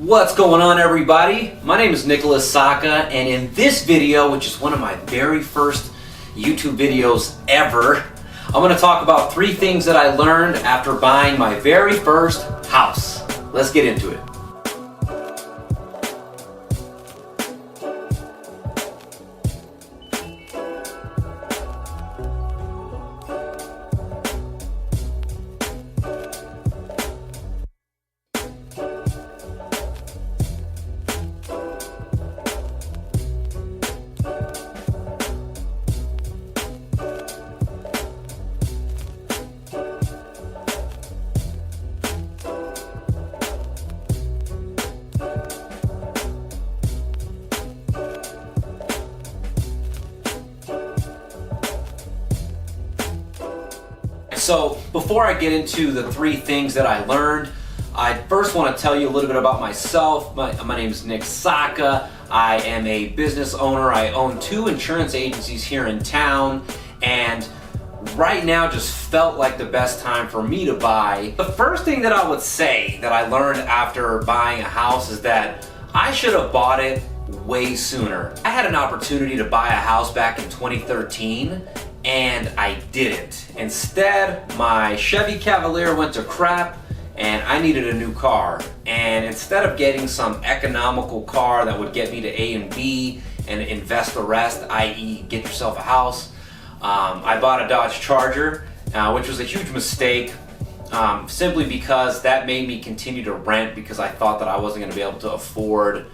What's going on, everybody? My name is Sakha, and in this video, which is one of my very first YouTube videos ever, I'm going to talk about 3 things that I learned after buying my very first house. Let's get into it. So before I get into the 3 things that I learned, I first want to tell you a little bit about myself. My name is Sakha. I am a business owner. I own 2 insurance agencies here in town, and right now just felt like the best time for me to buy. The first thing that I would say that I learned after buying a house is that I should have bought it way sooner. I had an opportunity to buy a house back in 2013, and I didn't. Instead, my Chevy Cavalier went to crap and I needed a new car. And instead of getting some economical car that would get me to A and B and invest the rest, i.e. get yourself a house, I bought a Dodge Charger, which was a huge mistake, simply because that made me continue to rent because I thought that I wasn't going to be able to afford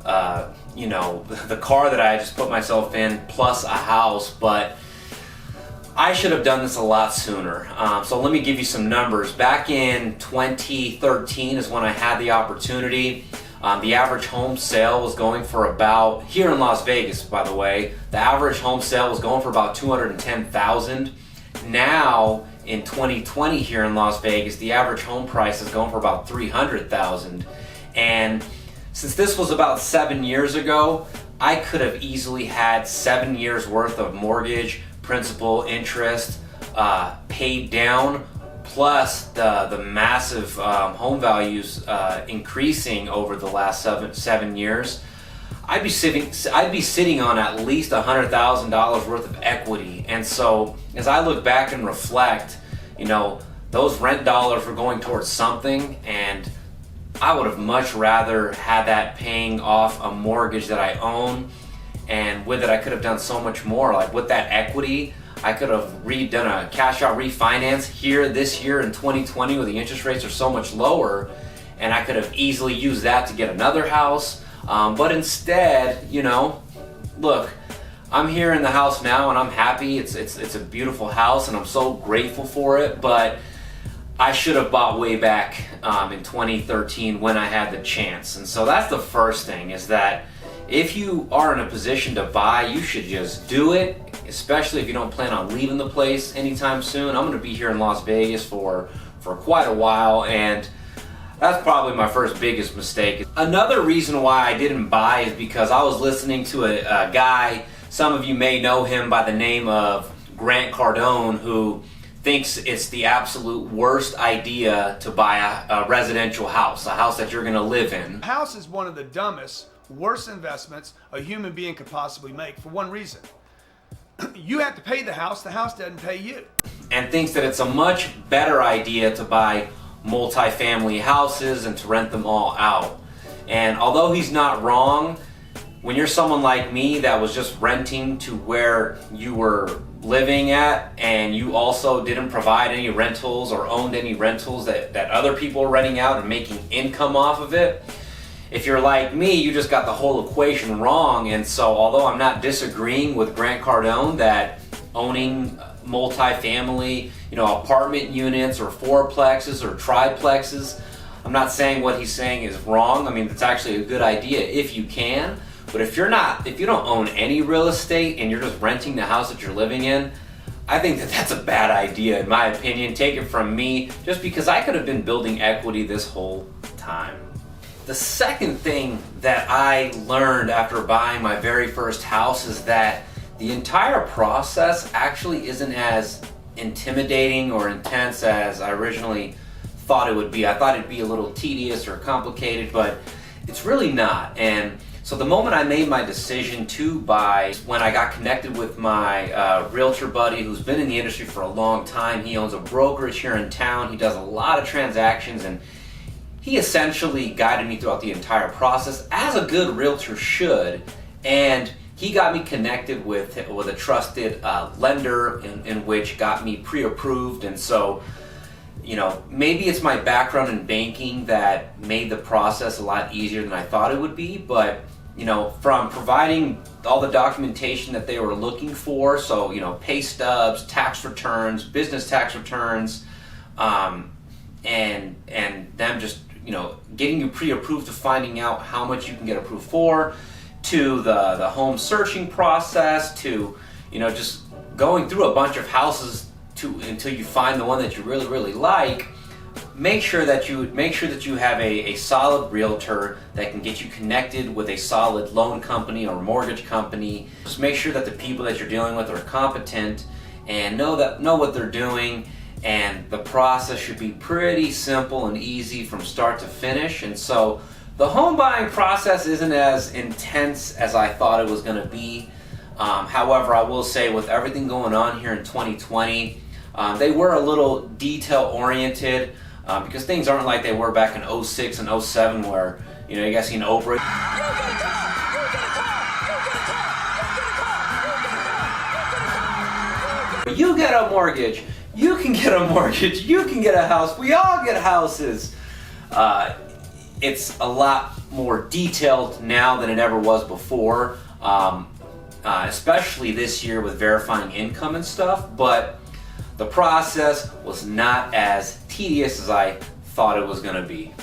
the car that I just put myself in plus a house. But I should have done this a lot sooner. So let me give you some numbers. Back in 2013 is when I had the opportunity. The average home sale was going for about, here in Las Vegas by the way, the average home sale was going for about $210,000. Now in 2020 here in Las Vegas, the average home price is going for about $300,000. And since this was about 7 years ago, I could have easily had 7 years worth of mortgage, principal, interest paid down, plus the massive home values increasing over the last seven years. I'd be sitting on at least $100,000 worth of equity. And so as I look back and reflect, those rent dollars were going towards something, and I would have much rather had that paying off a mortgage that I own. And with it, I could have done so much more. Like with that equity, I could have done a cash out refinance here this year in 2020 where the interest rates are so much lower, and I could have easily used that to get another house. But instead, look, I'm here in the house now and I'm happy. It's a beautiful house and I'm so grateful for it. But I should have bought way back in 2013 when I had the chance. And so that's the first thing, is that if you are in a position to buy, you should just do it, especially if you don't plan on leaving the place anytime soon. I'm going to be here in Las Vegas for quite a while, and that's probably my first biggest mistake. Another reason why I didn't buy is because I was listening to a guy, some of you may know him by the name of Grant Cardone, who thinks it's the absolute worst idea to buy a residential house, a house that you're going to live in. A house is one of the dumbest, worst investments a human being could possibly make, for one reason. You have to pay the house doesn't pay you. And thinks that it's a much better idea to buy multi-family houses and to rent them all out. And although he's not wrong, when you're someone like me that was just renting to where you were living at, and you also didn't provide any rentals or owned any rentals that other people were renting out and making income off of it, if you're like me, you just got the whole equation wrong. And so although I'm not disagreeing with Grant Cardone that owning multi-family, apartment units or fourplexes or triplexes, I'm not saying what he's saying is wrong. I mean, it's actually a good idea if you can. But if you don't own any real estate and you're just renting the house that you're living in, I think that that's a bad idea, in my opinion. Take it from me, just because I could have been building equity this whole time. The second thing that I learned after buying my very first house is that the entire process actually isn't as intimidating or intense as I originally thought it would be. I thought it'd be a little tedious or complicated, but really not. And so the moment I made my decision to buy, when I got connected with my realtor buddy who's been in the industry for a long time. He owns a brokerage here in town. He does a lot of transactions, and he essentially guided me throughout the entire process, as a good realtor should. And he got me connected with a trusted lender in which got me pre-approved. And so, maybe it's my background in banking that made the process a lot easier than I thought it would be. But, from providing all the documentation that they were looking for, so, pay stubs, tax returns, business tax returns, and them just, getting you pre-approved to finding out how much you can get approved for, to the home searching process, to just going through a bunch of houses until you find the one that you really, really like. Make sure that you have a solid realtor that can get you connected with a solid loan company or mortgage company. Just make sure that the people that you're dealing with are competent and know what they're doing. And the process should be pretty simple and easy from start to finish. And so the home buying process isn't as intense as I thought it was going to be. However, I will say, with everything going on here in 2020, they were a little detail oriented, because things aren't like they were back in 06 and 07 where, you guys seen Oprah. You get a mortgage, you can get a mortgage, you can get a house, we all get houses. It's a lot more detailed now than it ever was before, especially this year with verifying income and stuff, but the process was not as tedious as I thought it was going to be.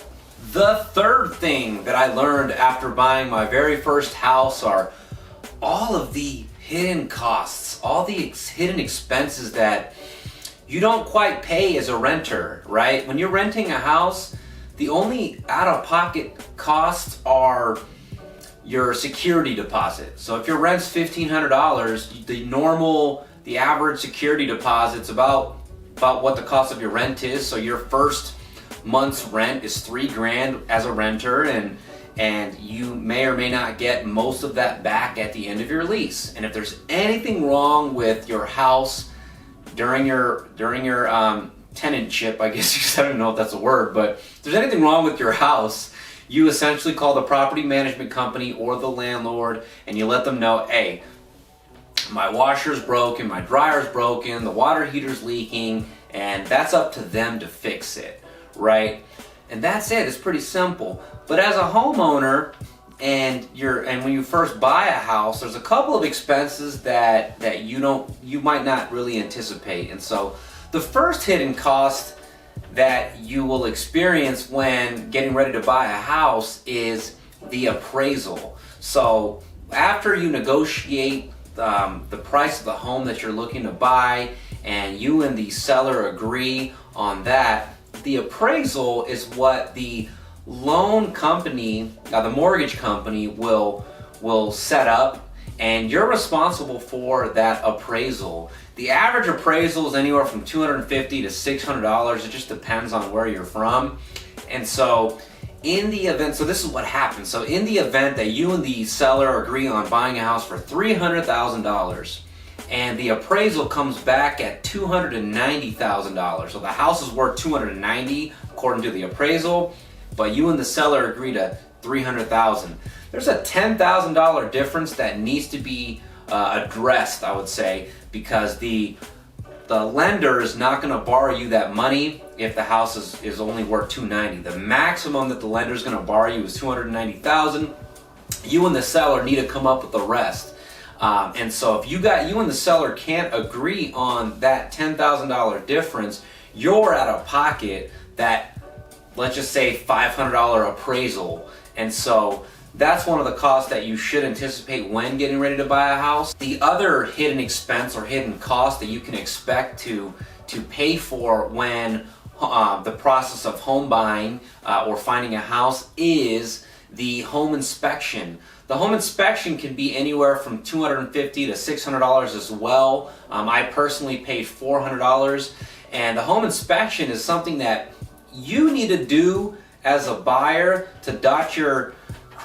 The third thing that I learned after buying my very first house are all of the hidden costs, all the hidden expenses that you don't quite pay as a renter, right? When you're renting a house, the only out-of-pocket costs are your security deposit. So if your rent's $1,500, the average security deposit's about what the cost of your rent is. So your first month's rent is $3,000 as a renter, and you may or may not get most of that back at the end of your lease. And if there's anything wrong with your house during your tenantship, I guess, I don't know if that's a word, but if there's anything wrong with your house, you essentially call the property management company or the landlord, and you let them know, hey, my washer's broken, my dryer's broken, the water heater's leaking, and that's up to them to fix it, right? And that's it. It's pretty simple. But as a homeowner, and when you first buy a house, there's a couple of expenses that you might not really anticipate. And so the first hidden cost that you will experience when getting ready to buy a house is the appraisal. So after you negotiate the price of the home that you're looking to buy, and you and the seller agree on that, the appraisal is what the loan company, the mortgage company, will set up, and you're responsible for that appraisal. The average appraisal is anywhere from $250 to $600. It just depends on where you're from. And so in the event, so this is what happens. So in the event that you and the seller agree on buying a house for $300,000, and the appraisal comes back at $290,000. So the house is worth $290,000 according to the appraisal, but you and the seller agree to $300,000. There's a $10,000 difference that needs to be addressed, I would say, because the lender is not going to borrow you that money if the house is only worth $290,000. The maximum that the lender is going to borrow you is $290,000. You and the seller need to come up with the rest. And so if you and the seller can't agree on that $10,000 difference, you're out of pocket that, let's just say, $500 appraisal. And so that's one of the costs that you should anticipate when getting ready to buy a house. The other hidden expense or hidden cost that you can expect to pay for when the process of home buying or finding a house is the home inspection. The home inspection can be anywhere from $250 to $600 as well. I personally paid $400, and the home inspection is something that you need to do as a buyer to dot your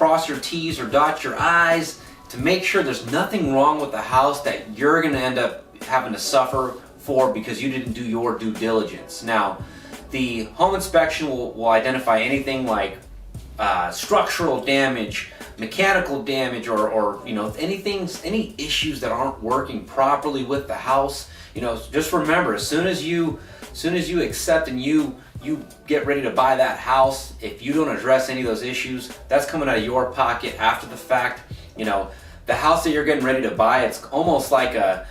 cross your T's or dot your I's to make sure there's nothing wrong with the house that you're going to end up having to suffer for because you didn't do your due diligence. Now, the home inspection will identify anything like structural damage, mechanical damage, or you know, any issues that aren't working properly with the house. You know, just remember, as soon as you accept and you get ready to buy that house, if you don't address any of those issues, that's coming out of your pocket after the fact. You know, the house that you're getting ready to buy, it's almost like a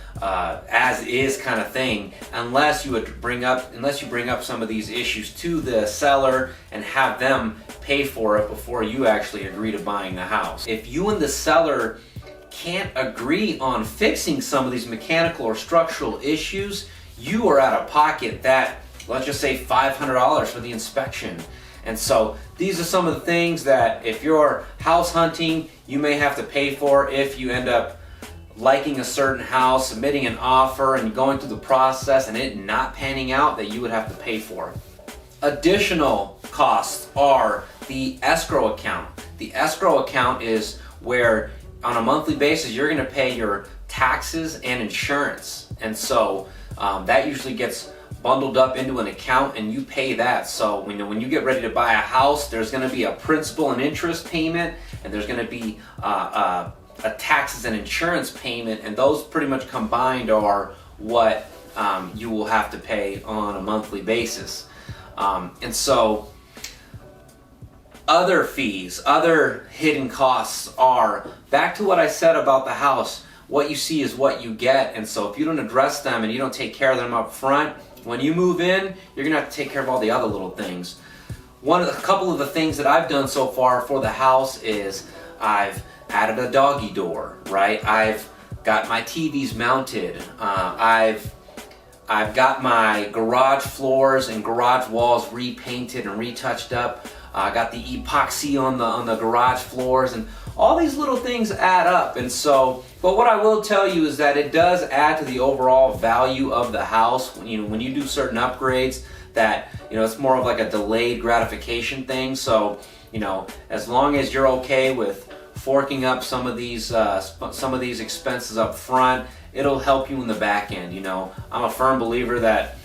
as is kind of thing, unless you bring up some of these issues to the seller and have them pay for it before you actually agree to buying the house. If you and the seller can't agree on fixing some of these mechanical or structural issues, you are out of pocket that, let's just say, $500 for the inspection. And so these are some of the things that if you're house hunting, you may have to pay for if you end up liking a certain house, submitting an offer, and going through the process and it not panning out, that you would have to pay for. Additional costs are the escrow account. The escrow account is where on a monthly basis you're going to pay your taxes and insurance, and so that usually gets bundled up into an account and you pay that. So when you get ready to buy a house, there's going to be a principal and interest payment, and there's going to be a taxes and insurance payment, and those pretty much combined are what you will have to pay on a monthly basis. And so other fees, other hidden costs are back to what I said about the house. What you see is what you get, and so if you don't address them and you don't take care of them up front, when you move in, you're gonna have to take care of all the other little things. A couple of the things that I've done so far for the house is I've added a doggy door, right? I've got my TVs mounted. I've got my garage floors and garage walls repainted and retouched up. I got the epoxy on the garage floors, and all these little things add up. And so, but what I will tell you is that it does add to the overall value of the house. When you do certain upgrades, that it's more of like a delayed gratification thing. So as long as you're okay with forking up some of these expenses up front, it'll help you in the back end. I'm a firm believer that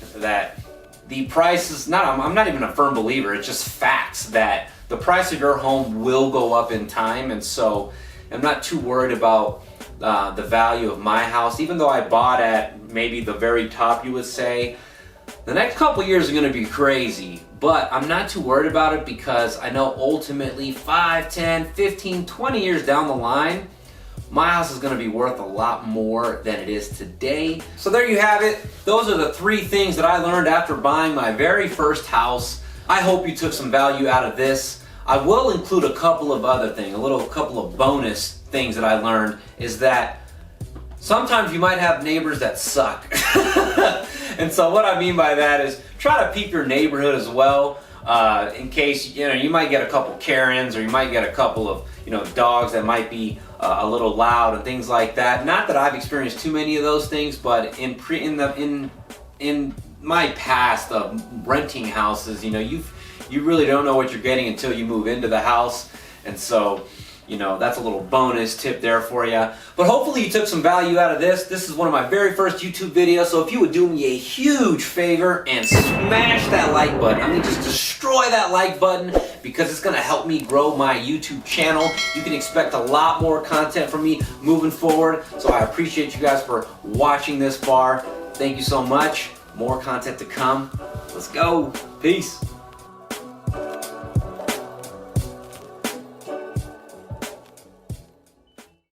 the price is not, I'm not even a firm believer, it's just facts that the price of your home will go up in time, and so I'm not too worried about the value of my house. Even though I bought at maybe the very top, you would say, the next couple years are going to be crazy, but I'm not too worried about it because I know ultimately 5, 10, 15, 20 years down the line, my house is going to be worth a lot more than it is today. So there you have it. Those are the 3 things that I learned after buying my very first house. I hope you took some value out of this. I will include a couple of other things, a couple of bonus things that I learned, is that sometimes you might have neighbors that suck. And so what I mean by that is try to peep your neighborhood as well, in case you might get a couple Karens, or you might get a couple of dogs that might be a little loud and things like that. Not that I've experienced too many of those things, but in my past of renting houses, you really don't know what you're getting until you move into the house, and so that's a little bonus tip there for you. But hopefully you took some value out of this. This is one of my very first YouTube videos, so if you would do me a huge favor and smash that like button, I mean just destroy that like button, because it's going to help me grow my YouTube channel. You can expect a lot more content from me moving forward, so I appreciate you guys for watching this far. Thank you so much. More content to come. Let's go. Peace.